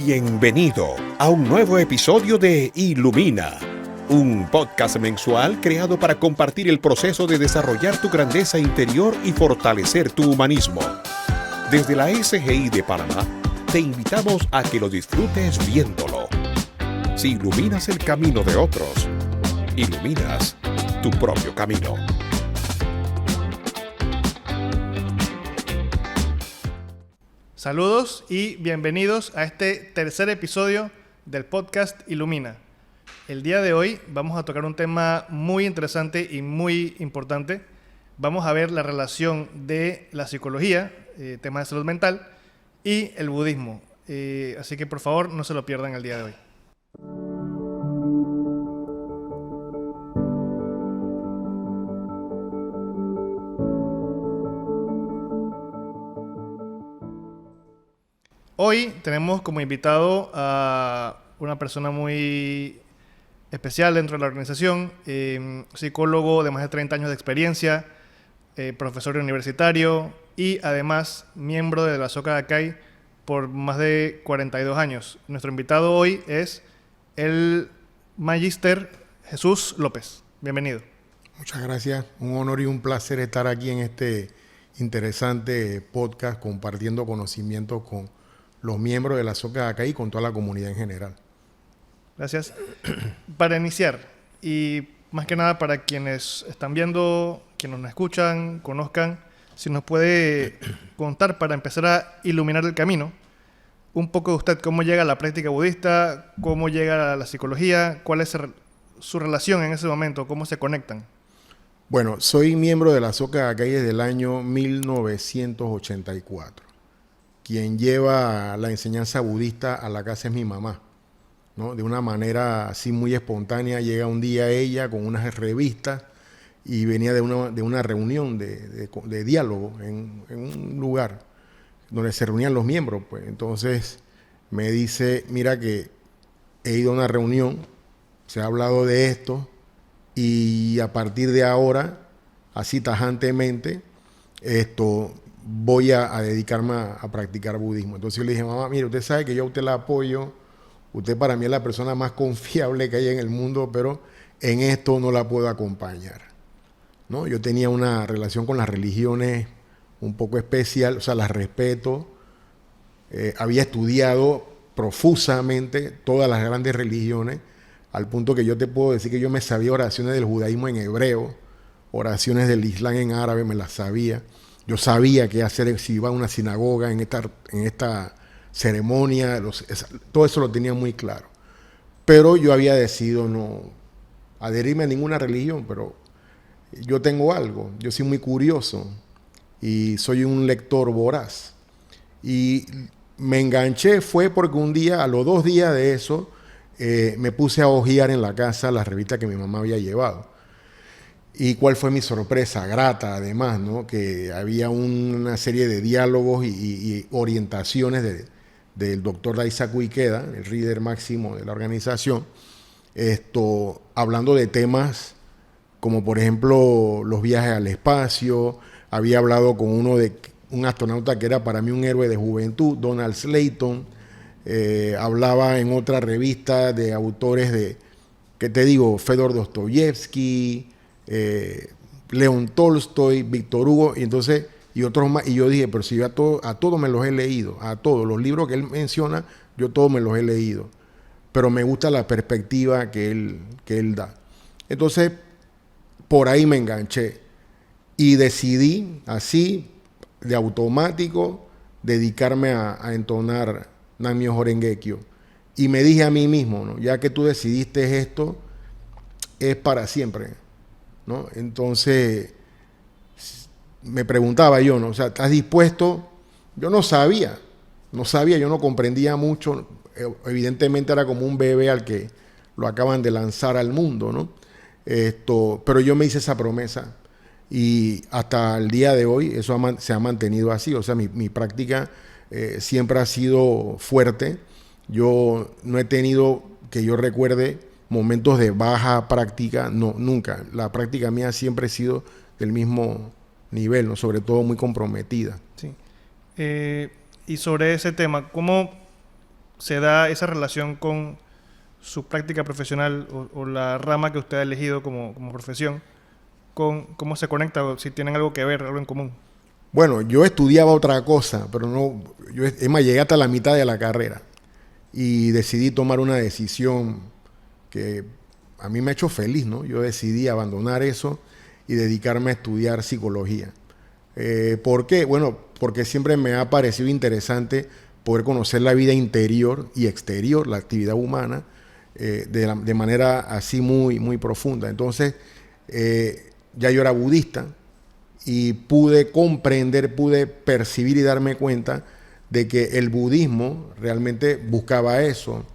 Bienvenido a un nuevo episodio de Ilumina, un podcast mensual creado para compartir el proceso de desarrollar tu grandeza interior y fortalecer tu humanismo. Desde la SGI de Panamá, te invitamos a que lo disfrutes viéndolo. Si iluminas el camino de otros, iluminas tu propio camino. Saludos y bienvenidos a este tercer episodio del podcast Ilumina. El día de hoy vamos a tocar un tema muy interesante y muy importante. Vamos a ver la relación de la psicología, temas de salud mental, y el budismo. Así que por favor no se lo pierdan el día de hoy. Hoy tenemos como invitado a una persona muy especial dentro de la organización, psicólogo de más de 30 años de experiencia, profesor universitario y además miembro de la Soka Gakkai por más de 42 años. Nuestro invitado hoy es el Magíster Jesús López. Bienvenido. Muchas gracias. Un honor y un placer estar aquí en este interesante podcast compartiendo conocimientos con los miembros de la Soka Gakkai y con toda la comunidad en general. Gracias. Para iniciar, y más que nada para quienes están viendo, quienes nos escuchan, conozcan, si nos puede contar para empezar a iluminar el camino, un poco de usted, cómo llega a la práctica budista, cómo llega a la psicología, cuál es su relación en ese momento, cómo se conectan. Bueno, soy miembro de la Soka Gakkai desde el año 1984. Quien lleva la enseñanza budista a la casa es mi mamá, ¿no? De una manera así muy espontánea, llega un día ella con unas revistas y venía de una reunión de diálogo en un lugar donde se reunían los miembros. Pues. Entonces me dice, mira que he ido a una reunión, se ha hablado de esto y a partir de ahora, así tajantemente, voy a dedicarme a practicar budismo. Entonces yo le dije, mamá, mire, usted sabe que yo a usted la apoyo, usted para mí es la persona más confiable que hay en el mundo, pero en esto no la puedo acompañar, ¿no? Yo tenía una relación con las religiones un poco especial, o sea, las respeto. Había estudiado profusamente todas las grandes religiones, al punto que yo te puedo decir que yo me sabía oraciones del judaísmo en hebreo, oraciones del islam en árabe, me las sabía. Yo sabía qué hacer si iba a una sinagoga en esta ceremonia, todo eso lo tenía muy claro. Pero yo había decidido no adherirme a ninguna religión, pero yo tengo algo, yo soy muy curioso y soy un lector voraz. Y me enganché fue porque un día, a los 2 días de eso, me puse a hojear en la casa las revistas que mi mamá había llevado. Y cuál fue mi sorpresa, grata además, ¿no? Que había una serie de diálogos y orientaciones del doctor Daisaku Ikeda, el líder máximo de la organización, hablando de temas como por ejemplo los viajes al espacio. Había hablado con un astronauta que era para mí un héroe de juventud, Donald Slayton. Hablaba en otra revista de autores ¿qué te digo? Fedor Dostoyevsky, León Tolstoy, Víctor Hugo, y otros más. Y yo dije, pero si yo a todos me los he leído, a todos los libros que él menciona, yo todos me los he leído. Pero me gusta la perspectiva que él da. Entonces, por ahí me enganché. Y decidí, así, de automático, dedicarme a entonar Nam-myoho Renge-kyo. Y me dije a mí mismo, ¿no? Ya que tú decidiste esto, es para siempre, ¿no? Entonces me preguntaba yo, ¿no? O sea, ¿estás dispuesto? Yo no sabía, yo no comprendía mucho. Evidentemente era como un bebé al que lo acaban de lanzar al mundo, ¿no? Pero yo me hice esa promesa y hasta el día de hoy eso se ha mantenido así. O sea, mi práctica siempre ha sido fuerte. Yo no he tenido, que yo recuerde, momentos de baja práctica, no, nunca. La práctica mía siempre ha sido del mismo nivel, ¿no? Sobre todo muy comprometida. Sí. Y sobre ese tema, ¿cómo se da esa relación con su práctica profesional o la rama que usted ha elegido como profesión, con cómo se conecta o si tienen algo que ver, algo en común. Bueno, yo estudiaba otra cosa, pero no, es más, llegué hasta la mitad de la carrera y decidí tomar una decisión que a mí me ha hecho feliz, ¿no? Yo decidí abandonar eso y dedicarme a estudiar psicología. ¿Por qué? Bueno, porque siempre me ha parecido interesante poder conocer la vida interior y exterior, la actividad humana, de manera así muy, muy profunda. Entonces, ya yo era budista y pude comprender, pude percibir y darme cuenta de que el budismo realmente buscaba eso,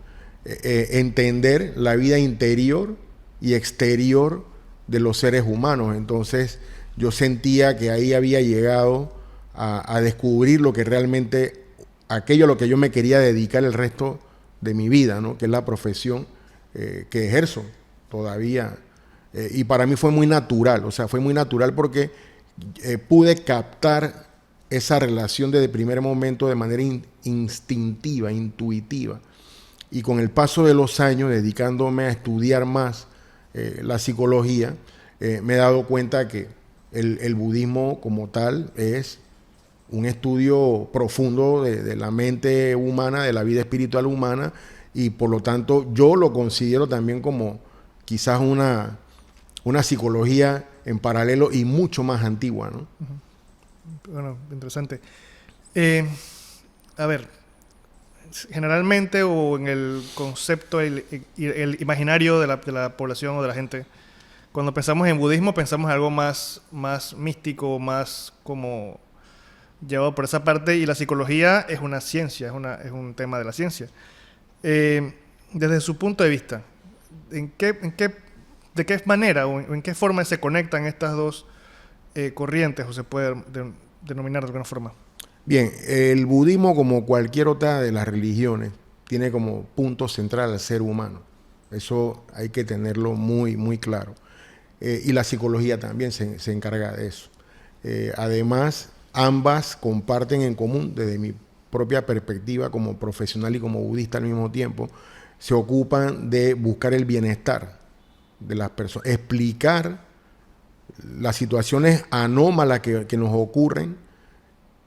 entender la vida interior y exterior de los seres humanos. Entonces yo sentía que ahí había llegado a descubrir lo que realmente, aquello a lo que yo me quería dedicar el resto de mi vida, ¿no? Que es la profesión que ejerzo todavía. Y para mí fue muy natural, o sea, fue muy natural porque pude captar esa relación desde el primer momento de manera instintiva, intuitiva. Y con el paso de los años, dedicándome a estudiar más la psicología, me he dado cuenta que el budismo como tal es un estudio profundo de la mente humana, de la vida espiritual humana, y por lo tanto yo lo considero también como quizás una psicología en paralelo y mucho más antigua, ¿no? Bueno, interesante. A ver, generalmente o en el concepto, el imaginario de la población o de la gente, cuando pensamos en budismo pensamos en algo más místico, más como llevado por esa parte, y la psicología es una ciencia, es un tema de la ciencia. Desde su punto de vista, ¿de qué manera o en qué forma se conectan estas dos corrientes, o se puede denominar de alguna forma? Bien, el budismo, como cualquier otra de las religiones, tiene como punto central al ser humano. Eso hay que tenerlo muy, muy claro. Y la psicología también se encarga de eso. Además, ambas comparten en común, desde mi propia perspectiva como profesional y como budista al mismo tiempo, se ocupan de buscar el bienestar de las personas, explicar las situaciones anómalas que nos ocurren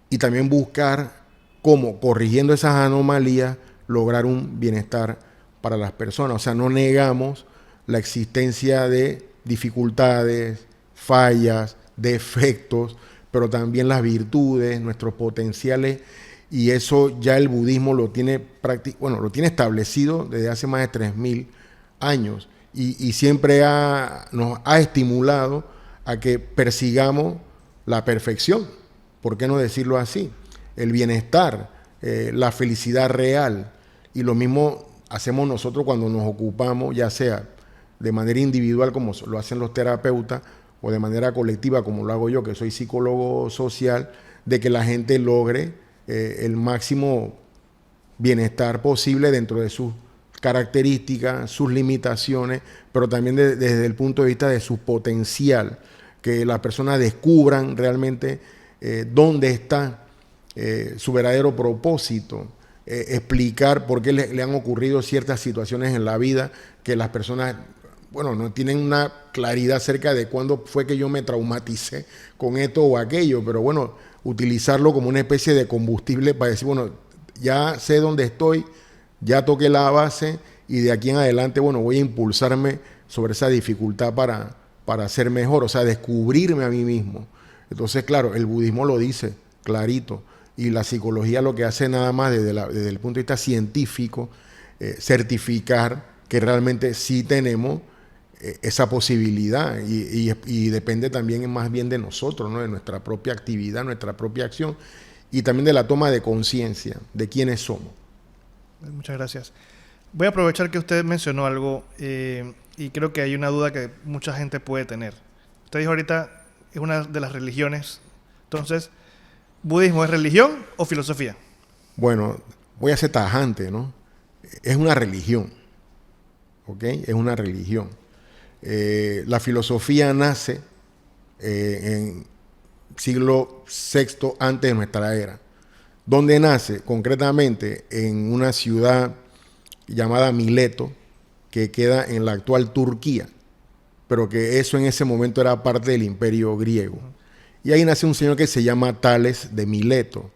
y también buscar cómo, corrigiendo esas anomalías, lograr un bienestar para las personas. O sea, no negamos la existencia de dificultades, fallas, defectos, pero también las virtudes, nuestros potenciales, y eso ya el budismo lo tiene establecido desde hace más de 3000 años y siempre nos ha estimulado a que persigamos la perfección, ¿por qué no decirlo así? El bienestar, la felicidad real, y lo mismo hacemos nosotros cuando nos ocupamos, ya sea de manera individual como lo hacen los terapeutas o de manera colectiva como lo hago yo, que soy psicólogo social, de que la gente logre el máximo bienestar posible dentro de sus características, sus limitaciones, pero también desde el punto de vista de su potencial, que las personas descubran realmente dónde está su verdadero propósito, explicar por qué le han ocurrido ciertas situaciones en la vida que las personas, bueno, no tienen una claridad acerca de cuándo fue que yo me traumaticé con esto o aquello, pero bueno, utilizarlo como una especie de combustible para decir, bueno, ya sé dónde estoy, ya toqué la base y de aquí en adelante, bueno, voy a impulsarme sobre esa dificultad para ser mejor, o sea, descubrirme a mí mismo. Entonces, claro, el budismo lo dice clarito y la psicología lo que hace nada más desde el punto de vista científico, certificar que realmente sí tenemos esa posibilidad y depende también más bien de nosotros, ¿no? De nuestra propia actividad, nuestra propia acción y también de la toma de conciencia de quiénes somos. Muchas gracias. Voy a aprovechar que usted mencionó algo y creo que hay una duda que mucha gente puede tener. Usted dijo ahorita, es una de las religiones. Entonces, ¿budismo es religión o filosofía? Bueno, voy a ser tajante, ¿no? Es una religión, ¿ok? Es una religión. La filosofía nace en siglo VI antes de nuestra era. ¿Dónde nace? Concretamente en una ciudad llamada Mileto, que queda en la actual Turquía, pero que eso en ese momento era parte del imperio griego. Y ahí nace un señor que se llama Tales de Mileto,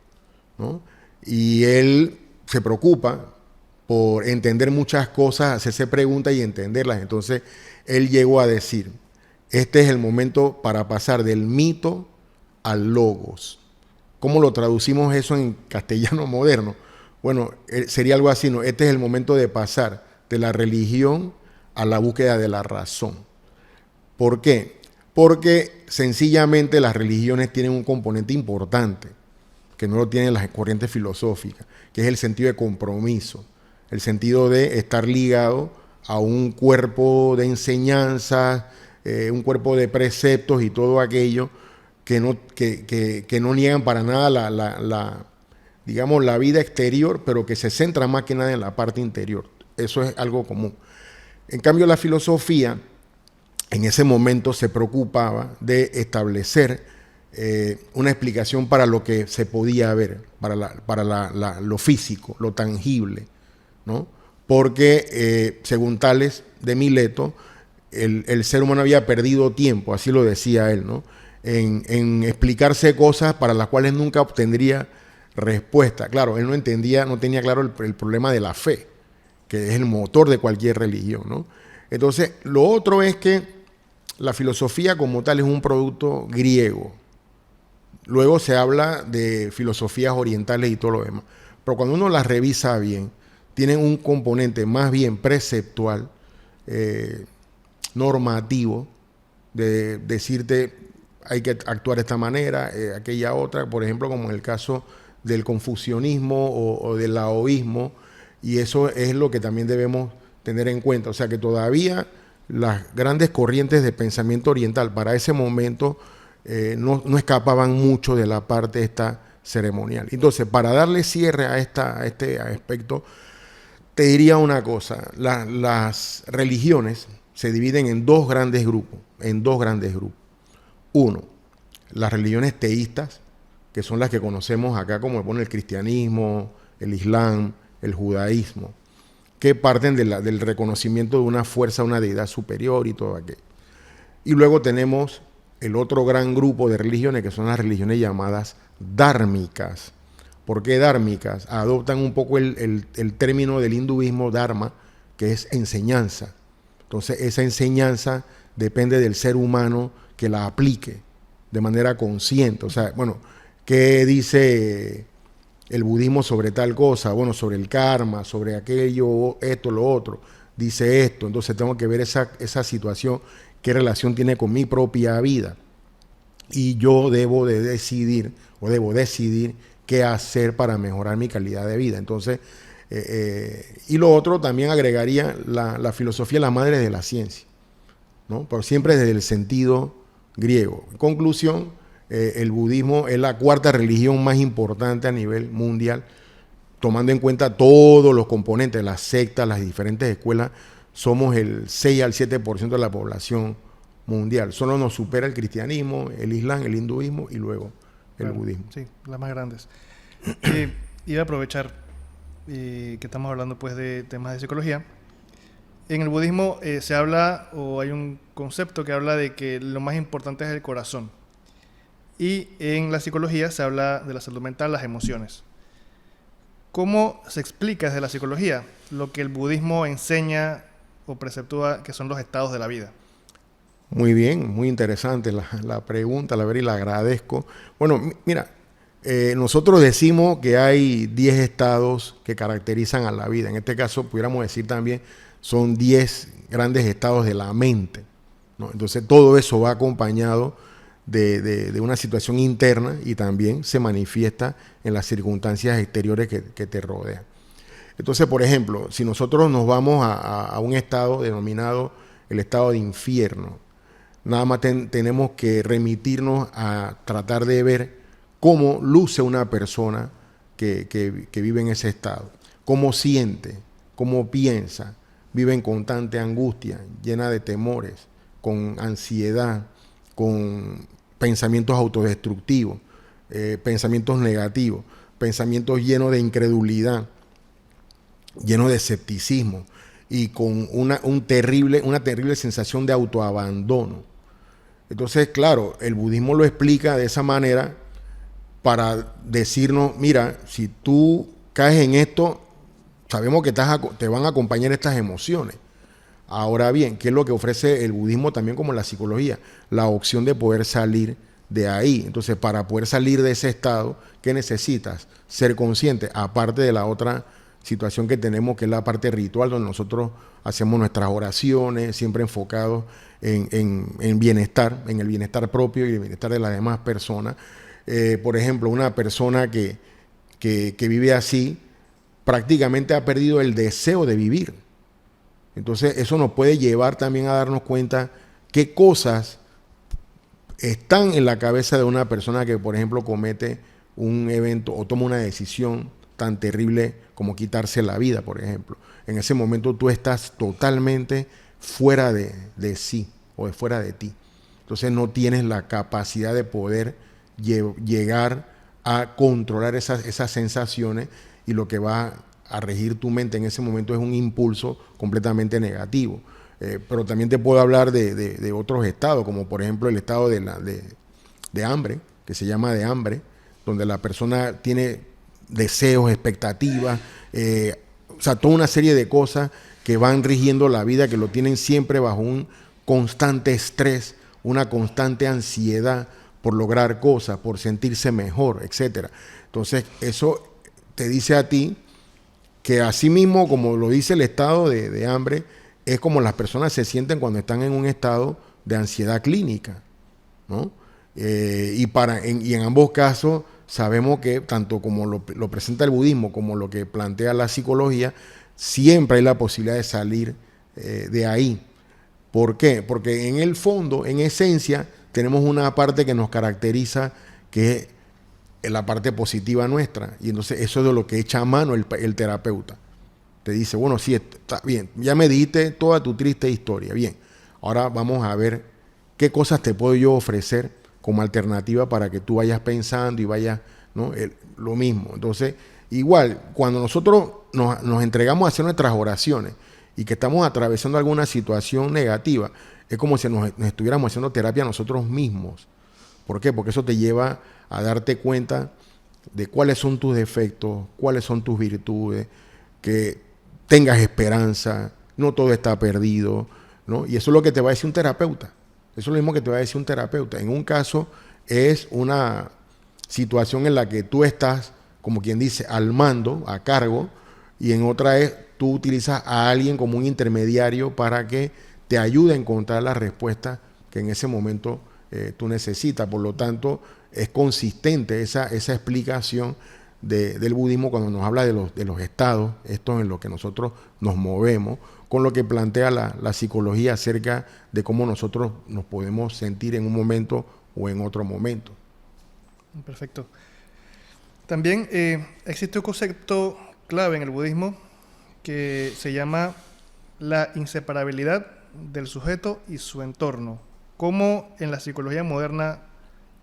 ¿no? Y él se preocupa por entender muchas cosas, hacerse preguntas y entenderlas. Entonces, él llegó a decir, este es el momento para pasar del mito al logos. ¿Cómo lo traducimos eso en castellano moderno? Bueno, sería algo así, ¿no? Este es el momento de pasar de la religión a la búsqueda de la razón. ¿Por qué? Porque sencillamente las religiones tienen un componente importante, que no lo tienen las corrientes filosóficas, que es el sentido de compromiso, el sentido de estar ligado a un cuerpo de enseñanza, un cuerpo de preceptos y todo aquello que no niegan para nada digamos, la vida exterior, pero que se centra más que nada en la parte interior. Eso es algo común. En cambio, la filosofía en ese momento se preocupaba de establecer una explicación para lo que se podía ver, para lo físico, lo tangible, ¿no? Porque, según Tales de Mileto, el ser humano había perdido tiempo, así lo decía él, ¿no? En explicarse cosas para las cuales nunca obtendría respuesta. Claro, él no tenía claro el problema de la fe, que es el motor de cualquier religión, ¿no? Entonces, lo otro es que la filosofía como tal es un producto griego. Luego se habla de filosofías orientales y todo lo demás. Pero cuando uno las revisa bien, tienen un componente más bien preceptual, normativo, de decirte hay que actuar de esta manera, aquella otra, por ejemplo, como en el caso del confucianismo o del laoísmo, y eso es lo que también debemos tener en cuenta. O sea que todavía las grandes corrientes de pensamiento oriental para ese momento no escapaban mucho de la parte esta ceremonial. Entonces, para darle cierre a este aspecto, te diría una cosa: las religiones se dividen en dos grandes grupos. Uno, las religiones teístas, que son las que conocemos acá como el cristianismo, el islam, el judaísmo, que parten del reconocimiento de una fuerza, una deidad superior y todo aquello. Y luego tenemos el otro gran grupo de religiones, que son las religiones llamadas dármicas. ¿Por qué dármicas? Adoptan un poco el término del hinduismo, dharma, que es enseñanza. Entonces, esa enseñanza depende del ser humano que la aplique de manera consciente. O sea, bueno, ¿qué dice el budismo sobre tal cosa? Bueno, sobre el karma, sobre aquello, esto, lo otro. Dice esto, entonces tengo que ver esa situación, qué relación tiene con mi propia vida. Y yo debo decidir qué hacer para mejorar mi calidad de vida. Entonces, y lo otro también agregaría la filosofía, la madre de la ciencia, ¿no? Pero siempre desde el sentido griego. En conclusión, el budismo es la cuarta religión más importante a nivel mundial, tomando en cuenta todos los componentes, las sectas, las diferentes escuelas. Somos el 6 al 7% de la población mundial. Solo nos supera el cristianismo, el islam, el hinduismo y luego el budismo. Sí, las más grandes. Iba a aprovechar que estamos hablando pues de temas de psicología. En el budismo se habla, o hay un concepto que habla de que lo más importante es el corazón. Y en la psicología se habla de la salud mental, las emociones. ¿Cómo se explica desde la psicología lo que el budismo enseña o preceptúa que son los estados de la vida? Muy bien, muy interesante la pregunta, la verdad, y la agradezco. Bueno, mira, nosotros decimos que hay 10 estados que caracterizan a la vida. En este caso, pudiéramos decir también, son 10 grandes estados de la mente, ¿no? Entonces, todo eso va acompañado de una situación interna y también se manifiesta en las circunstancias exteriores que te rodean. Entonces, por ejemplo, si nosotros nos vamos a un estado denominado el estado de infierno, nada más tenemos que remitirnos a tratar de ver cómo luce una persona que vive en ese estado, cómo siente, cómo piensa, vive en constante angustia, llena de temores, con ansiedad, con pensamientos autodestructivos, pensamientos negativos. pensamientos llenos de incredulidad, llenos de escepticismo y con una terrible sensación de autoabandono. Entonces, claro, el budismo lo explica de esa manera para decirnos, mira, si tú caes en esto, sabemos que te van a acompañar estas emociones. Ahora bien, ¿qué es lo que ofrece el budismo también como la psicología? La opción de poder salir de ahí. Entonces, para poder salir de ese estado, ¿qué necesitas? Ser consciente, aparte de la otra situación que tenemos, que es la parte ritual, donde nosotros hacemos nuestras oraciones, siempre enfocados en bienestar, en el bienestar propio y el bienestar de las demás personas. Por ejemplo, una persona que vive así, prácticamente ha perdido el deseo de vivir. Entonces, eso nos puede llevar también a darnos cuenta qué cosas están en la cabeza de una persona que, por ejemplo, comete un evento o toma una decisión tan terrible como quitarse la vida, por ejemplo. En ese momento tú estás totalmente fuera de sí o de fuera de ti. Entonces no tienes la capacidad de poder llegar a controlar esas sensaciones, y lo que va a regir tu mente en ese momento es un impulso completamente negativo. Pero también te puedo hablar de otros estados, como por ejemplo el estado de hambre, que se llama de hambre, donde la persona tiene deseos, expectativas, o sea, toda una serie de cosas que van rigiendo la vida, que lo tienen siempre bajo un constante estrés, una constante ansiedad por lograr cosas, por sentirse mejor, etcétera. Entonces, eso te dice a ti que así mismo, como lo dice el estado de hambre, es como las personas se sienten cuando están en un estado de ansiedad clínica, ¿no? Y en ambos casos sabemos que tanto como lo presenta el budismo como lo que plantea la psicología, siempre hay la posibilidad de salir de ahí. ¿Por qué? Porque en el fondo, en esencia, tenemos una parte que nos caracteriza, que es la parte positiva nuestra. Y entonces eso es de lo que echa a mano el terapeuta. Te dice, bueno, sí, está bien, ya me dijiste toda tu triste historia. Bien, ahora vamos a ver qué cosas te puedo yo ofrecer como alternativa para que tú vayas pensando y vayas, ¿no? Lo mismo. Entonces, igual, cuando nosotros nos entregamos a hacer nuestras oraciones y que estamos atravesando alguna situación negativa, es como si nos estuviéramos haciendo terapia nosotros mismos. ¿Por qué? Porque eso te lleva a darte cuenta de cuáles son tus defectos, cuáles son tus virtudes, que tengas esperanza, no todo está perdido, ¿no? Y eso es lo que te va a decir un terapeuta. Eso es lo mismo que te va a decir un terapeuta. En un caso es una situación en la que tú estás, como quien dice, al mando, a cargo, y en otra es tú utilizas a alguien como un intermediario para que te ayude a encontrar la respuesta que en ese momento tú necesitas. Por lo tanto, es consistente esa explicación del budismo cuando nos habla de los estados, esto en lo que nosotros nos movemos, con lo que plantea la psicología acerca de cómo nosotros nos podemos sentir en un momento o en otro momento. Perfecto. También existe un concepto clave en el budismo que se llama la inseparabilidad del sujeto y su entorno. ¿Cómo en la psicología moderna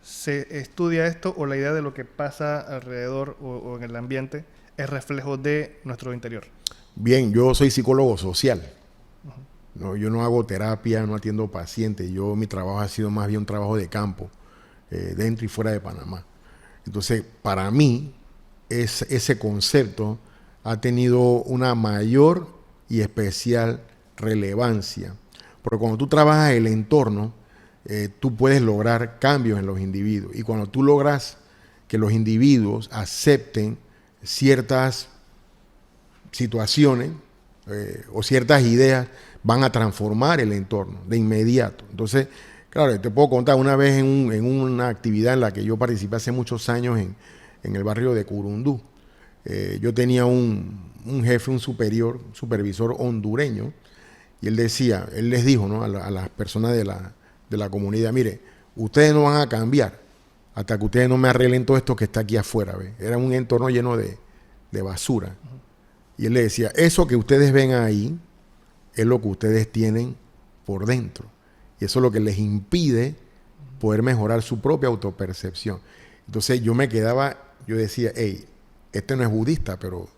se estudia esto, o la idea de lo que pasa alrededor o en el ambiente es reflejo de nuestro interior? Bien, yo soy psicólogo social. No, yo no hago terapia, no atiendo pacientes. Mi trabajo ha sido más bien un trabajo de campo, dentro y fuera de Panamá. Entonces, para mí, ese concepto ha tenido una mayor y especial relevancia. Porque cuando tú trabajas el entorno, tú puedes lograr cambios en los individuos. Y cuando tú logras que los individuos acepten ciertas situaciones o ciertas ideas, van a transformar el entorno de inmediato. Entonces, claro, te puedo contar una vez en una actividad en la que yo participé hace muchos años en el barrio de Curundú. Yo tenía un jefe, un supervisor hondureño, y él les dijo, ¿no?, a las personas de la comunidad: mire, ustedes no van a cambiar hasta que ustedes no me arreglen todo esto que está aquí afuera, ¿ve? Era un entorno lleno de basura. Y él le decía: eso que ustedes ven ahí es lo que ustedes tienen por dentro. Y eso es lo que les impide poder mejorar su propia autopercepción. Entonces yo decía: hey, este no es budista, pero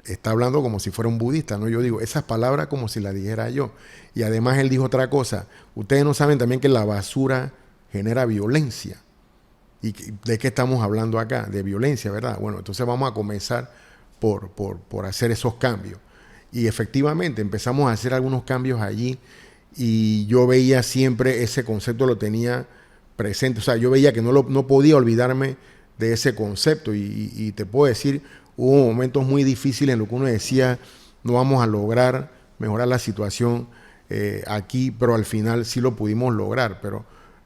está hablando como si fuera un budista, ¿no? Yo digo, esas palabras como si las dijera yo. Y además él dijo otra cosa. Ustedes no saben también que la basura genera violencia. ¿Y de qué estamos hablando acá? De violencia, ¿verdad? Bueno, entonces vamos a comenzar por hacer esos cambios. Y efectivamente empezamos a hacer algunos cambios allí y yo veía siempre ese concepto, lo tenía presente. O sea, yo veía que no podía olvidarme de ese concepto y te puedo decir, hubo momentos muy difíciles en los que uno decía, no vamos a lograr mejorar la situación aquí, pero al final sí lo pudimos lograr. Pero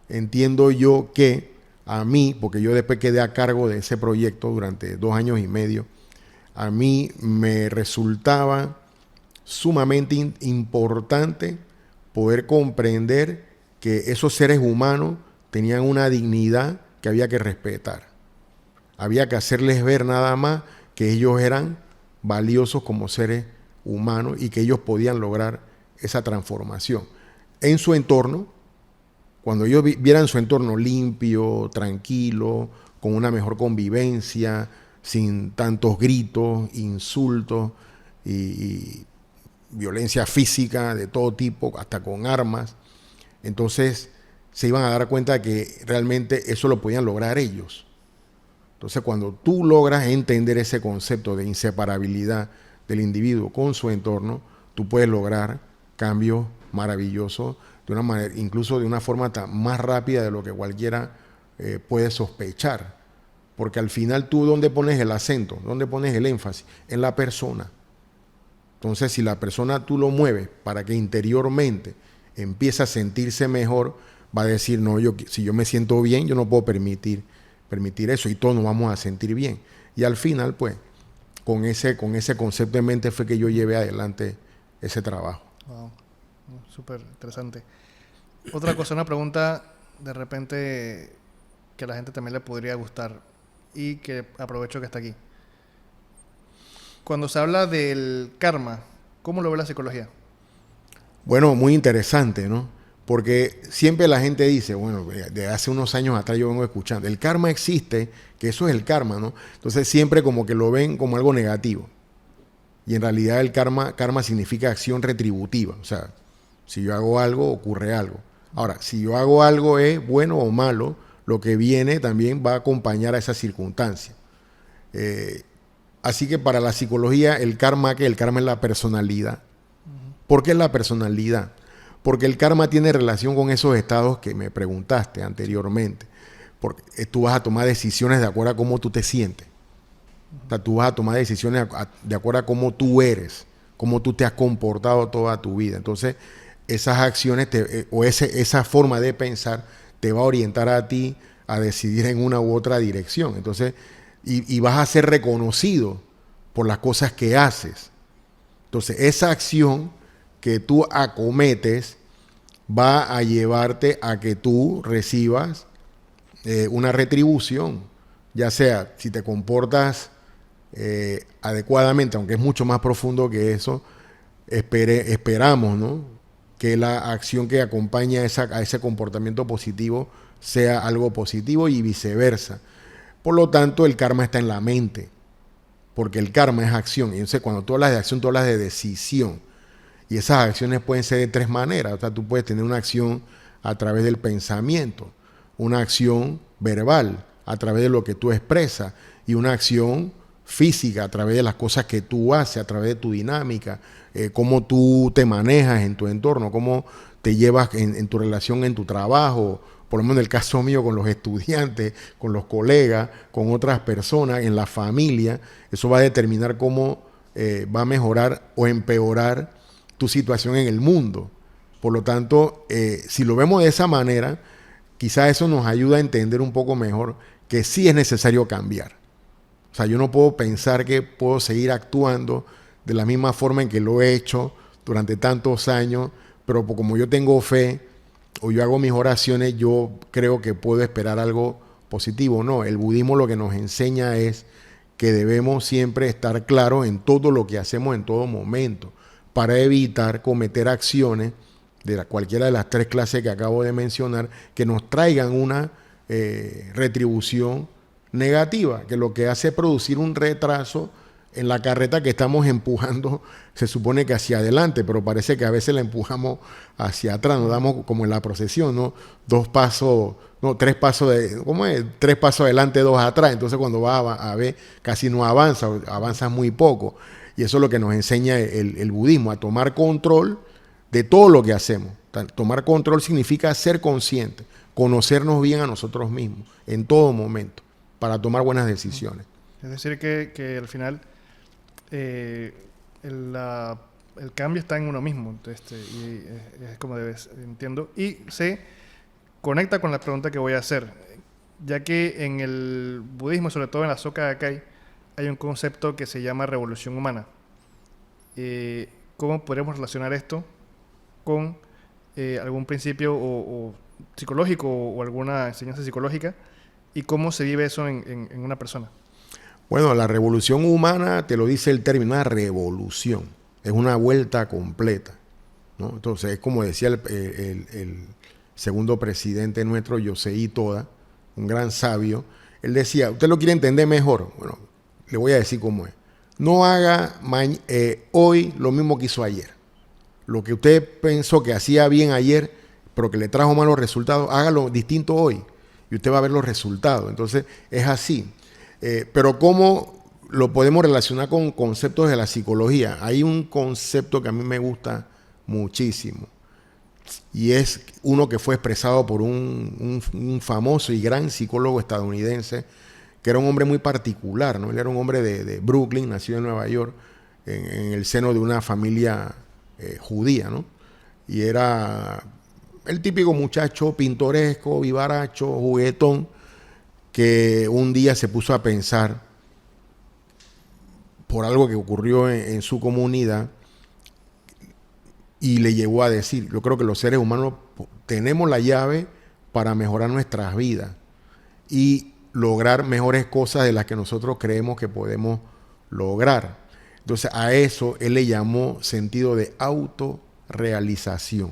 entiendo yo que a mí, porque yo después quedé a cargo de ese proyecto durante 2 años y medio, a mí me resultaba sumamente importante poder comprender que esos seres humanos tenían una dignidad que había que respetar. Había que hacerles ver nada más que ellos eran valiosos como seres humanos y que ellos podían lograr esa transformación en su entorno. Cuando ellos vieran su entorno limpio, tranquilo, con una mejor convivencia, sin tantos gritos, insultos y violencia física de todo tipo, hasta con armas, entonces se iban a dar cuenta de que realmente eso lo podían lograr ellos. Entonces, cuando tú logras entender ese concepto de inseparabilidad del individuo con su entorno, tú puedes lograr cambios maravillosos de una manera, incluso de una forma más rápida de lo que cualquiera puede sospechar. Porque al final tú, ¿dónde pones el acento? ¿Dónde pones el énfasis? En la persona. Entonces, si la persona tú lo mueves para que interiormente empiece a sentirse mejor, va a decir, no, si yo me siento bien, yo no puedo permitir eso y todos nos vamos a sentir bien. Y al final, pues, con ese concepto en mente fue que yo llevé adelante ese trabajo. Wow, súper interesante. Otra cosa, una pregunta de repente que a la gente también le podría gustar y que aprovecho que está aquí. Cuando se habla del karma, ¿cómo lo ve la psicología? Bueno, muy interesante, ¿no? Porque siempre la gente dice, bueno, de hace unos años atrás yo vengo escuchando, el karma existe, que eso es el karma, ¿no? Entonces siempre como que lo ven como algo negativo. Y en realidad el karma significa acción retributiva. O sea, si yo hago algo, ocurre algo. Ahora, si yo hago algo es bueno o malo, lo que viene también va a acompañar a esa circunstancia. Así que para la psicología, el karma es la personalidad. ¿Por qué es la personalidad? Porque el karma tiene relación con esos estados que me preguntaste anteriormente. Porque tú vas a tomar decisiones de acuerdo a cómo tú te sientes. O sea, tú vas a tomar decisiones de acuerdo a cómo tú eres, cómo tú te has comportado toda tu vida. Entonces, esas acciones esa forma de pensar te va a orientar a ti a decidir en una u otra dirección. Entonces, y vas a ser reconocido por las cosas que haces. Entonces, esa acción que tú acometes va a llevarte a que tú recibas una retribución, ya sea si te comportas adecuadamente, aunque es mucho más profundo que eso, esperamos, ¿no?, que la acción que acompaña a ese comportamiento positivo sea algo positivo y viceversa. Por lo tanto, el karma está en la mente, porque el karma es acción. Y entonces, cuando tú hablas de acción, tú hablas de decisión. Y esas acciones pueden ser de 3 maneras. O sea, tú puedes tener una acción a través del pensamiento, una acción verbal a través de lo que tú expresas y una acción física a través de las cosas que tú haces, a través de tu dinámica, cómo tú te manejas en tu entorno, cómo te llevas en tu relación, en tu trabajo, por lo menos en el caso mío con los estudiantes, con los colegas, con otras personas, en la familia. Eso va a determinar cómo va a mejorar o empeorar tu situación en el mundo. Por lo tanto, si lo vemos de esa manera, quizás eso nos ayuda a entender un poco mejor que sí es necesario cambiar. O sea, yo no puedo pensar que puedo seguir actuando de la misma forma en que lo he hecho durante tantos años, pero como yo tengo fe o yo hago mis oraciones, yo creo que puedo esperar algo positivo. No, el budismo lo que nos enseña es que debemos siempre estar claros en todo lo que hacemos en todo momento para evitar cometer acciones de cualquiera de las 3 clases que acabo de mencionar que nos traigan una retribución negativa, que lo que hace es producir un retraso en la carreta que estamos empujando, se supone que hacia adelante, pero parece que a veces la empujamos hacia atrás, nos damos como en la procesión, ¿no? 3 pasos, ¿cómo es? 3 pasos adelante, 2 atrás, entonces cuando vas a ver, casi no avanzas muy poco. Y eso es lo que nos enseña el budismo, a tomar control de todo lo que hacemos. Tomar control significa ser consciente, conocernos bien a nosotros mismos, en todo momento, para tomar buenas decisiones. Es decir, que al final el cambio está en uno mismo, y es como entiendo, y se conecta con la pregunta que voy a hacer, ya que en el budismo, sobre todo en la Soka Gakkai, hay un concepto que se llama revolución humana. ¿Cómo podemos relacionar esto con algún principio o psicológico o alguna enseñanza psicológica, y cómo se vive eso en una persona? Bueno, la revolución humana, te lo dice el término, una revolución. Es una vuelta completa, ¿no? Entonces, es como decía el segundo presidente nuestro, Yosei Toda, un gran sabio. Él decía, ¿usted lo quiere entender mejor? Bueno, le voy a decir cómo es. No haga hoy lo mismo que hizo ayer. Lo que usted pensó que hacía bien ayer, pero que le trajo malos resultados, hágalo distinto hoy y usted va a ver los resultados. Entonces, es así. Pero ¿cómo lo podemos relacionar con conceptos de la psicología? Hay un concepto que a mí me gusta muchísimo y es uno que fue expresado por un famoso y gran psicólogo estadounidense, que era un hombre muy particular, ¿no? Él era un hombre de Brooklyn, nacido en Nueva York, en el seno de una familia judía, ¿no? Y era el típico muchacho pintoresco, vivaracho, juguetón, que un día se puso a pensar por algo que ocurrió en su comunidad y le llegó a decir, yo creo que los seres humanos tenemos la llave para mejorar nuestras vidas y lograr mejores cosas de las que nosotros creemos que podemos lograr. Entonces a eso él le llamó sentido de autorrealización.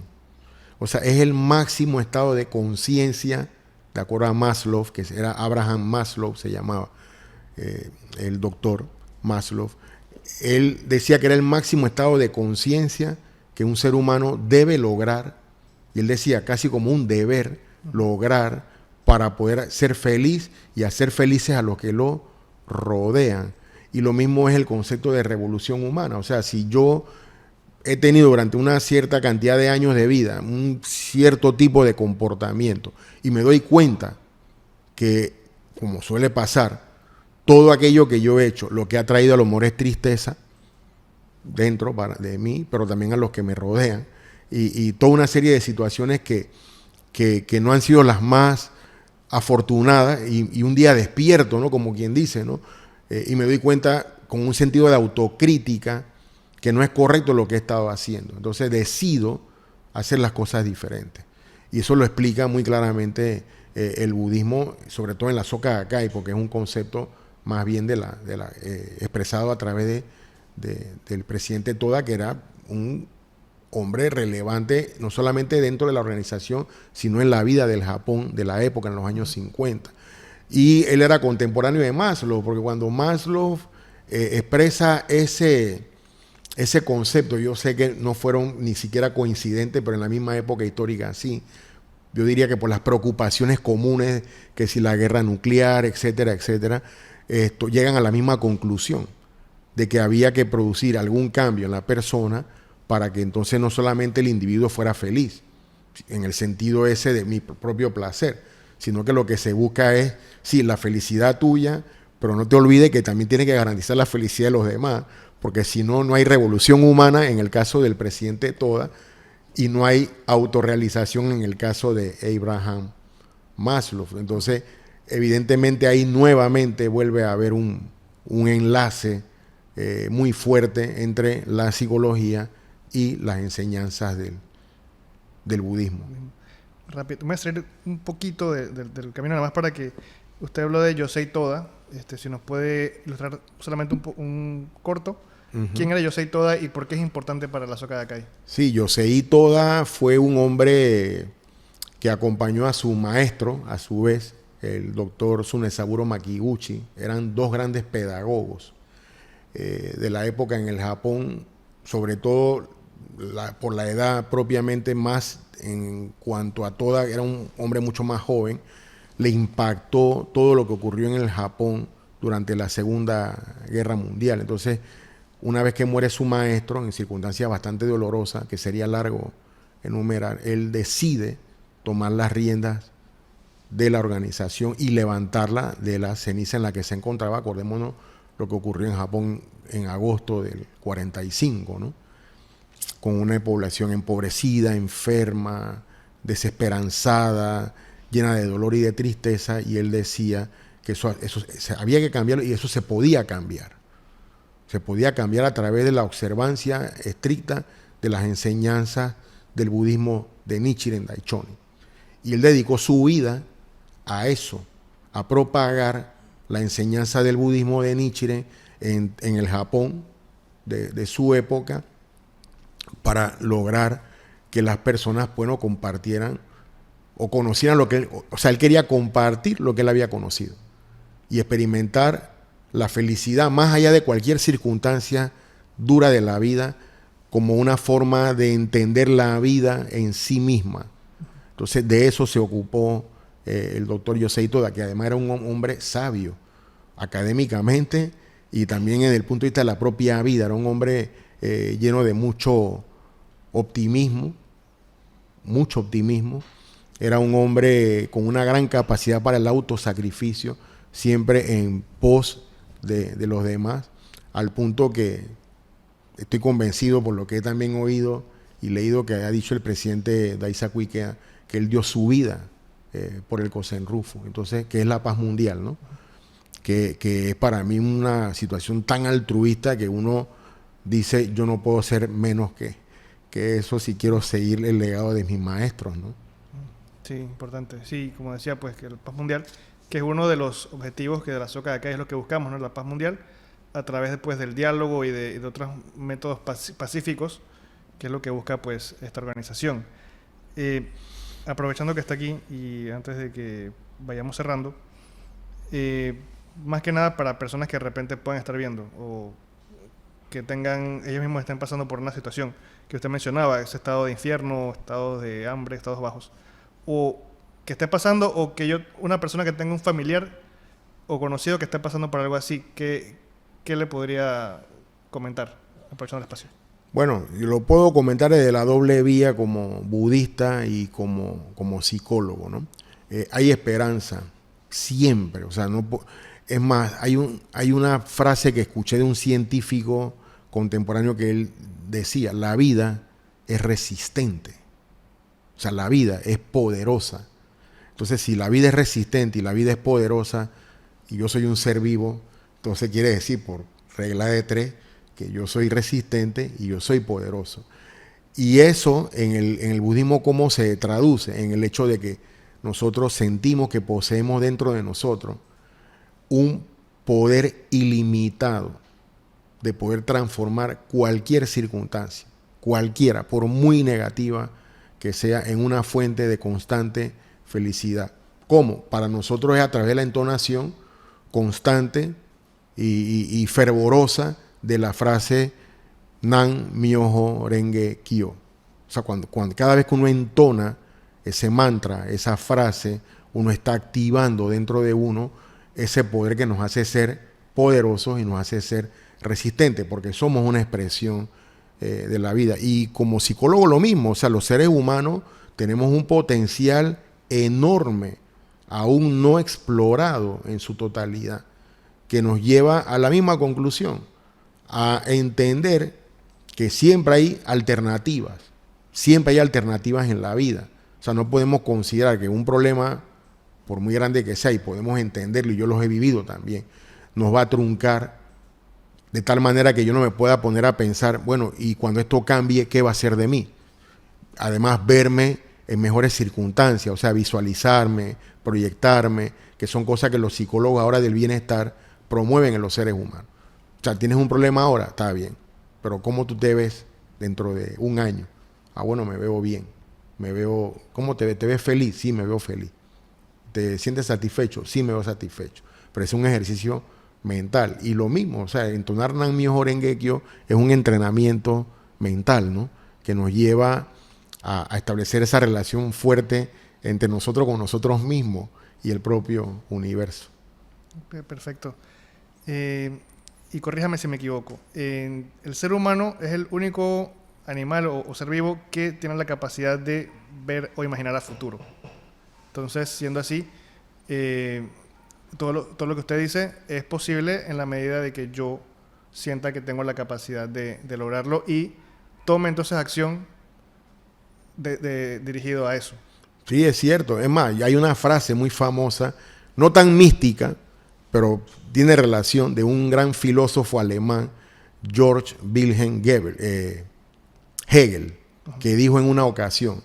O sea, es el máximo estado de conciencia, de acuerdo a Maslow, que era Abraham Maslow, se llamaba el doctor Maslow. Él decía que era el máximo estado de conciencia que un ser humano debe lograr, y él decía casi como un deber lograr para poder ser feliz y hacer felices a los que lo rodean. Y lo mismo es el concepto de revolución humana. O sea, si yo he tenido durante una cierta cantidad de años de vida un cierto tipo de comportamiento y me doy cuenta que, como suele pasar, todo aquello que yo he hecho, lo que ha traído a lo mejor es tristeza dentro de mí, pero también a los que me rodean, y toda una serie de situaciones que no han sido las más afortunadas, y un día despierto, ¿no? Como quien dice, ¿no? Y me doy cuenta con un sentido de autocrítica que no es correcto lo que he estado haciendo. Entonces decido hacer las cosas diferentes. Y eso lo explica muy claramente el budismo, sobre todo en la Soka Gakkai, porque es un concepto más bien expresado a través del presidente Toda, que era un hombre relevante no solamente dentro de la organización, sino en la vida del Japón de la época, en los años 50. Y él era contemporáneo de Maslow, porque cuando Maslow expresa ese concepto, yo sé que no fueron ni siquiera coincidentes, pero en la misma época histórica sí. Yo diría que por las preocupaciones comunes, que si la guerra nuclear, etcétera, etcétera, llegan a la misma conclusión de que había que producir algún cambio en la persona para que entonces no solamente el individuo fuera feliz, en el sentido ese de mi propio placer, sino que lo que se busca es, sí, la felicidad tuya, pero no te olvides que también tiene que garantizar la felicidad de los demás, porque si no, no hay revolución humana en el caso del presidente Toda, y no hay autorrealización en el caso de Abraham Maslow. Entonces, evidentemente ahí nuevamente vuelve a haber un enlace muy fuerte entre la psicología y las enseñanzas del budismo. Rápido, voy a salir un poquito del camino, nada más para que usted habló de Yosei Toda, si nos puede ilustrar solamente un corto. Uh-huh. ¿Quién era Yosei Toda y por qué es importante para la Soka Gakkai? Sí, Yosei Toda fue un hombre que acompañó a su maestro, a su vez, el doctor Tsunesaburo Makiguchi, eran dos grandes pedagogos de la época en el Japón, sobre todo por la edad propiamente más en cuanto a toda, era un hombre mucho más joven, le impactó todo lo que ocurrió en el Japón durante la Segunda Guerra Mundial. Entonces, una vez que muere su maestro, en circunstancias bastante dolorosas, que sería largo enumerar, él decide tomar las riendas de la organización y levantarla de la ceniza en la que se encontraba. Acordémonos lo que ocurrió en Japón en agosto del 45, ¿no? Con una población empobrecida, enferma, desesperanzada, llena de dolor y de tristeza, y él decía que eso había que cambiarlo y eso se podía cambiar. Se podía cambiar a través de la observancia estricta de las enseñanzas del budismo de Nichiren Daichonin. Y él dedicó su vida a eso, a propagar la enseñanza del budismo de Nichiren en el Japón de su época, para lograr que las personas, bueno, compartieran o conocieran lo que él, o sea, él quería compartir lo que él había conocido y experimentar la felicidad más allá de cualquier circunstancia dura de la vida, como una forma de entender la vida en sí misma. Entonces, de eso se ocupó el doctor Yosei Toda, que además era un hombre sabio académicamente y también desde el punto de vista de la propia vida. Era un hombre lleno de mucho optimismo. Era un hombre con una gran capacidad para el autosacrificio, siempre en pos de los demás, al punto que estoy convencido, por lo que he también oído y leído, que ha dicho el presidente Daisaku Ikea, que él dio su vida por el Kosen-Rufu, entonces, que es la paz mundial, ¿no? Que es para mí una situación tan altruista que uno dice, yo no puedo ser menos que eso si quiero seguir el legado de mis maestros, ¿no? Sí, importante. Sí, como decía, pues que la paz mundial, que es uno de los objetivos que de la Soka Gakkai es lo que buscamos, ¿no? La paz mundial, a través después del diálogo y de otros métodos pacíficos, que es lo que busca pues esta organización. Aprovechando que está aquí y antes de que vayamos cerrando, más que nada para personas que de repente puedan estar viendo o que tengan, ellos mismos estén pasando por una situación que usted mencionaba, ese estado de infierno, estados de hambre, estados bajos, o que esté pasando, o que una persona que tenga un familiar o conocido que esté pasando por algo así, ¿qué le podría comentar aprovechando el espacio? Bueno, yo lo puedo comentar desde la doble vía como budista y como psicólogo, ¿no? Hay esperanza, siempre. O sea, es más, hay una frase que escuché de un científico contemporáneo que él decía, la vida es resistente. O sea, la vida es poderosa. Entonces, si la vida es resistente y la vida es poderosa, y yo soy un ser vivo, entonces quiere decir, por regla de 3, que yo soy resistente y yo soy poderoso. Y eso, en el budismo, ¿cómo se traduce? En el hecho de que nosotros sentimos que poseemos dentro de nosotros un poder ilimitado de poder transformar cualquier circunstancia, cualquiera, por muy negativa que sea, en una fuente de constante felicidad. ¿Cómo? Para nosotros es a través de la entonación constante y fervorosa de la frase Nan Myoho Renge Kyo. O sea, cada vez que uno entona ese mantra, esa frase, uno está activando dentro de uno ese poder que nos hace ser poderosos y nos hace ser resistentes, porque somos una expresión de la vida. Y como psicólogo lo mismo, o sea, los seres humanos tenemos un potencial enorme, aún no explorado en su totalidad, que nos lleva a la misma conclusión, a entender que siempre hay alternativas en la vida. O sea, no podemos considerar que un problema, por muy grande que sea, y podemos entenderlo, y yo los he vivido también, nos va a truncar de tal manera que yo no me pueda poner a pensar, bueno, y cuando esto cambie, ¿qué va a ser de mí? Además, verme en mejores circunstancias, o sea, visualizarme, proyectarme, que son cosas que los psicólogos ahora del bienestar promueven en los seres humanos. O sea, tienes un problema ahora, está bien, pero ¿cómo tú te ves dentro de un año? Ah, bueno, me veo bien, ¿cómo te ves? ¿Te ves feliz? Sí, me veo feliz. ¿te sientes satisfecho? Sí, me veo satisfecho. Pero es un ejercicio mental. Y lo mismo, o sea, entonar Nam Myoho Renge Kyo es un entrenamiento mental, ¿no? Que nos lleva a establecer esa relación fuerte entre nosotros con nosotros mismos y el propio universo. Perfecto. Y corríjame si me equivoco. El ser humano es el único animal o ser vivo que tiene la capacidad de ver o imaginar a futuro. Entonces, siendo así, todo lo que usted dice es posible en la medida de que yo sienta que tengo la capacidad de lograrlo y tome entonces acción dirigido a eso. Sí, es cierto. Es más, hay una frase muy famosa, no tan mística, pero tiene relación, de un gran filósofo alemán, George Wilhelm Hegel, que dijo en una ocasión: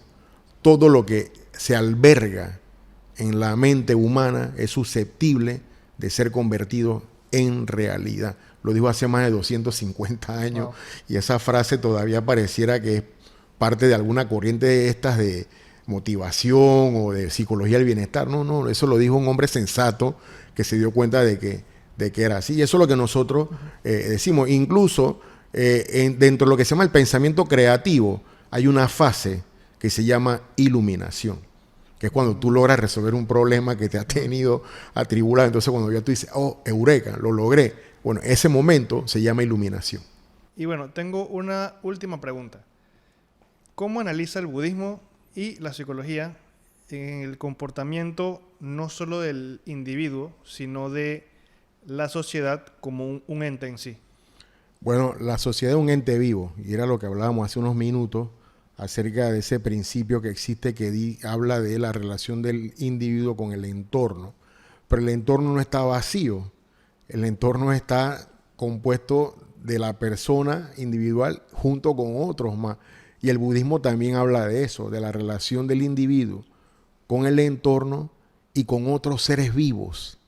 todo lo que se alberga en la mente humana es susceptible de ser convertido en realidad. Lo dijo hace más de 250 años. Wow. Y esa frase todavía pareciera que es parte de alguna corriente de estas de motivación o de psicología del bienestar. No, eso lo dijo un hombre sensato que se dio cuenta de que era así. Y eso es lo que nosotros decimos. Incluso dentro de lo que se llama el pensamiento creativo hay una fase que se llama iluminación, que es cuando tú logras resolver un problema que te ha tenido atribulado. Entonces cuando ya tú dices, oh, eureka, lo logré. Bueno, ese momento se llama iluminación. Y bueno, tengo una última pregunta. ¿Cómo analiza el budismo y la psicología en el comportamiento no solo del individuo, sino de la sociedad como un ente en sí? Bueno, la sociedad es un ente vivo, y era lo que hablábamos hace unos minutos acerca de ese principio que existe que habla de la relación del individuo con el entorno. Pero el entorno no está vacío, el entorno está compuesto de la persona individual junto con otros más. Y el budismo también habla de eso, de la relación del individuo con el entorno y con otros seres vivos.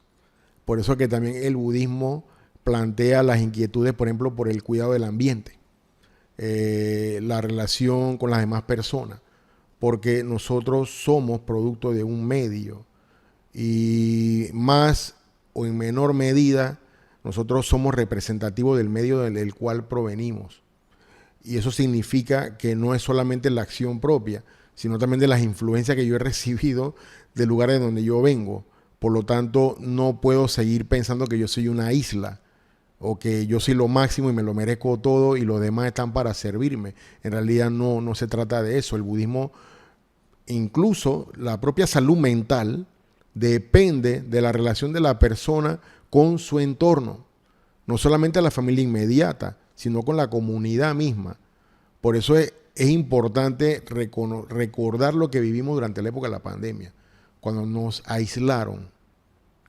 Por eso que también el budismo plantea las inquietudes, por ejemplo, por el cuidado del ambiente, la relación con las demás personas, porque nosotros somos producto de un medio y más o en menor medida nosotros somos representativos del medio del cual provenimos. Y eso significa que no es solamente la acción propia, sino también de las influencias que yo he recibido del lugar de donde yo vengo. Por lo tanto, no puedo seguir pensando que yo soy una isla o que yo soy lo máximo y me lo merezco todo y los demás están para servirme. En realidad no se trata de eso. El budismo, incluso la propia salud mental, depende de la relación de la persona con su entorno. No solamente la familia inmediata, sino con la comunidad misma. Por eso es importante recordar lo que vivimos durante la época de la pandemia, cuando nos aislaron,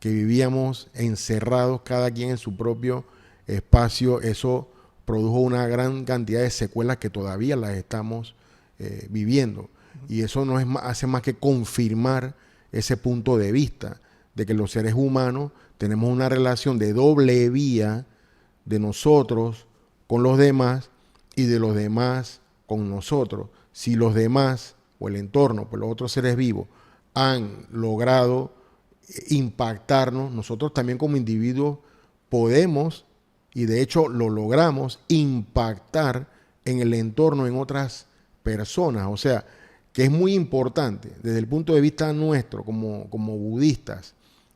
que vivíamos encerrados cada quien en su propio espacio. Eso produjo una gran cantidad de secuelas que todavía las estamos viviendo. Y eso no hace más que confirmar ese punto de vista de que los seres humanos tenemos una relación de doble vía de nosotros con los demás y de los demás con nosotros. Si los demás o el entorno, pues los otros seres vivos, han logrado impactarnos, nosotros también como individuos podemos, y de hecho lo logramos, impactar en el entorno, en otras personas. O sea, que es muy importante desde el punto de vista nuestro como budistas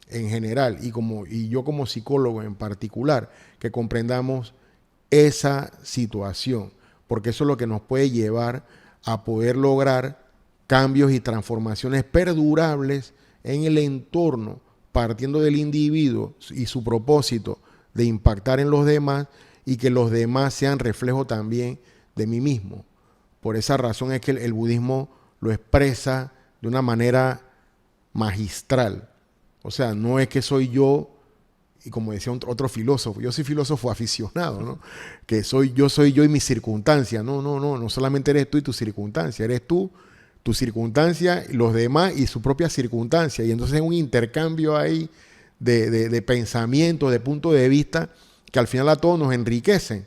en general y yo como psicólogo en particular, que comprendamos esa situación, porque eso es lo que nos puede llevar a poder lograr cambios y transformaciones perdurables en el entorno, partiendo del individuo y su propósito de impactar en los demás y que los demás sean reflejo también de mí mismo. Por esa razón es que el budismo lo expresa de una manera magistral. O sea, no es que soy yo, y como decía otro filósofo, yo soy filósofo aficionado, ¿no? Que yo soy yo y mi circunstancia. No solamente eres tú y tu circunstancia, eres tú, tu circunstancia, los demás y su propia circunstancia. Y entonces es un intercambio ahí de pensamiento, de punto de vista, que al final a todos nos enriquecen.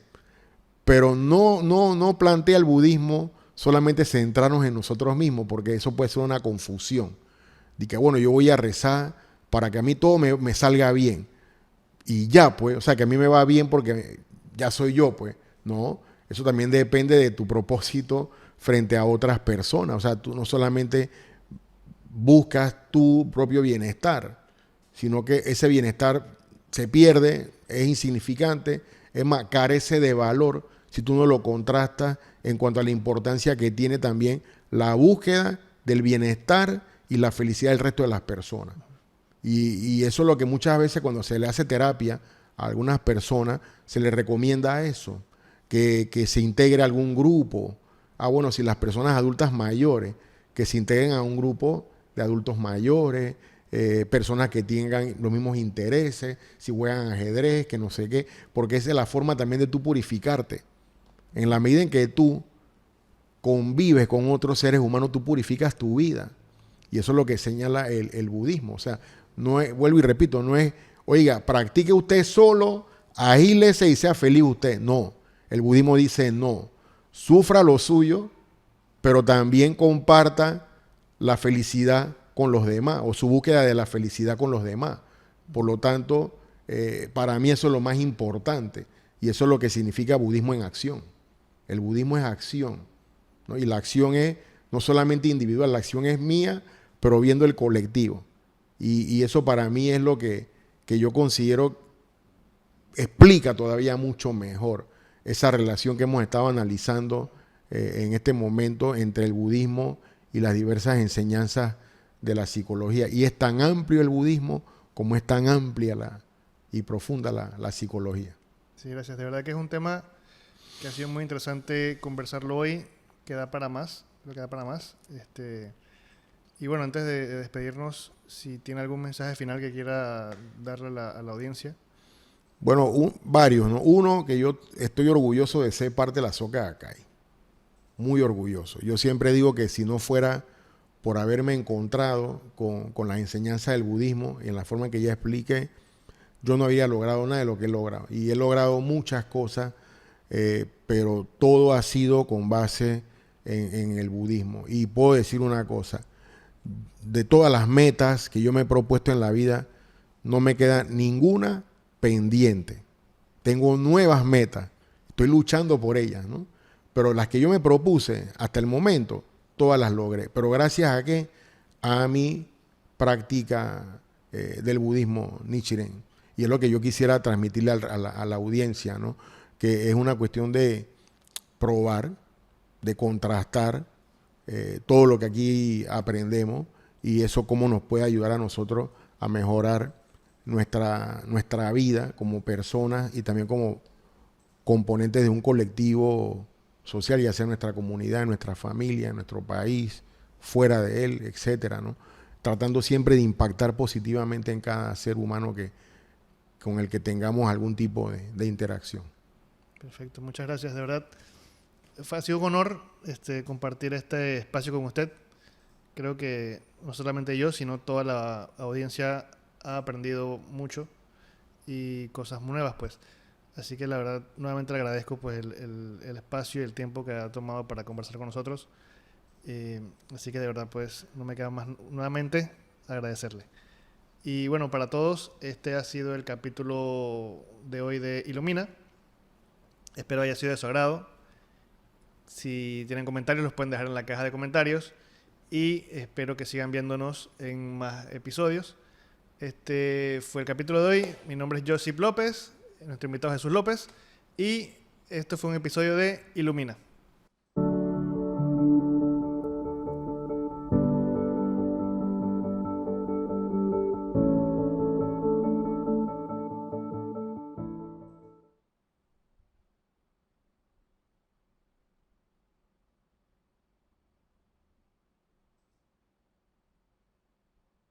Pero no plantea el budismo solamente centrarnos en nosotros mismos, porque eso puede ser una confusión. de que bueno, yo voy a rezar para que a mí todo me salga bien. Y ya, pues, o sea, que a mí me va bien porque ya soy yo, pues. No, eso también depende de tu propósito frente a otras personas. O sea, tú no solamente buscas tu propio bienestar, sino que ese bienestar se pierde, es insignificante, es más, carece de valor si tú no lo contrastas en cuanto a la importancia que tiene también la búsqueda del bienestar y la felicidad del resto de las personas. Y eso es lo que muchas veces cuando se le hace terapia a algunas personas, se les recomienda eso, que se integre a algún grupo. Bueno, si las personas adultas mayores, que se integren a un grupo de adultos mayores, personas que tengan los mismos intereses, si juegan ajedrez, que no sé qué, porque esa es la forma también de tú purificarte. En la medida en que tú convives con otros seres humanos, tú purificas tu vida. Y eso es lo que señala el budismo. O sea, no es, vuelvo y repito, no es, oiga, practique usted solo, agílese y sea feliz usted. No, el budismo dice no. Sufra lo suyo, pero también comparta la felicidad con los demás o su búsqueda de la felicidad con los demás. Por lo tanto, para mí eso es lo más importante y eso es lo que significa budismo en acción. El budismo es acción, ¿no? Y la acción es no solamente individual, la acción es mía, pero viendo el colectivo. Y eso para mí es lo que yo considero explica todavía mucho mejor esa relación que hemos estado analizando en este momento entre el budismo y las diversas enseñanzas de la psicología. Y es tan amplio el budismo como es tan amplia y profunda la psicología. Sí, gracias. De verdad que es un tema que ha sido muy interesante conversarlo hoy, que da para más, creo que da para más. Y bueno, antes de despedirnos, si tiene algún mensaje final que quiera darle a la audiencia. Bueno, varios, ¿no? Uno, que yo estoy orgulloso de ser parte de la Soka Gakkai. Muy orgulloso. Yo siempre digo que si no fuera por haberme encontrado con las enseñanzas del budismo y en la forma en que ya expliqué, yo no había logrado nada de lo que he logrado. Y he logrado muchas cosas, pero todo ha sido con base en el budismo. Y puedo decir una cosa, de todas las metas que yo me he propuesto en la vida, no me queda ninguna pendiente. Tengo nuevas metas, estoy luchando por ellas, ¿no? Pero las que yo me propuse hasta el momento, todas las logré. Pero gracias a qué? A mi práctica del budismo Nichiren. Y es lo que yo quisiera transmitirle a la audiencia, ¿no? Que es una cuestión de probar, de contrastar todo lo que aquí aprendemos y eso cómo nos puede ayudar a nosotros a mejorar nuestra vida como personas y también como componentes de un colectivo social, ya sea en nuestra comunidad, en nuestra familia, en nuestro país, fuera de él, etcétera, ¿no? Tratando siempre de impactar positivamente en cada ser humano con el que tengamos algún tipo de interacción. Perfecto, muchas gracias, de verdad. Ha sido un honor compartir este espacio con usted. Creo que no solamente yo, sino toda la audiencia ha aprendido mucho y cosas nuevas, pues. Así que la verdad, nuevamente le agradezco pues el espacio y el tiempo que ha tomado para conversar con nosotros. Así que de verdad, pues, no me queda más nuevamente agradecerle. Y bueno, para todos, este ha sido el capítulo de hoy de Ilumina. Espero haya sido de su agrado. Si tienen comentarios, los pueden dejar en la caja de comentarios. Y espero que sigan viéndonos en más episodios. Este fue el capítulo de hoy. Mi nombre es Josip López. Nuestro invitado es Jesús López. Y esto fue un episodio de Ilumina.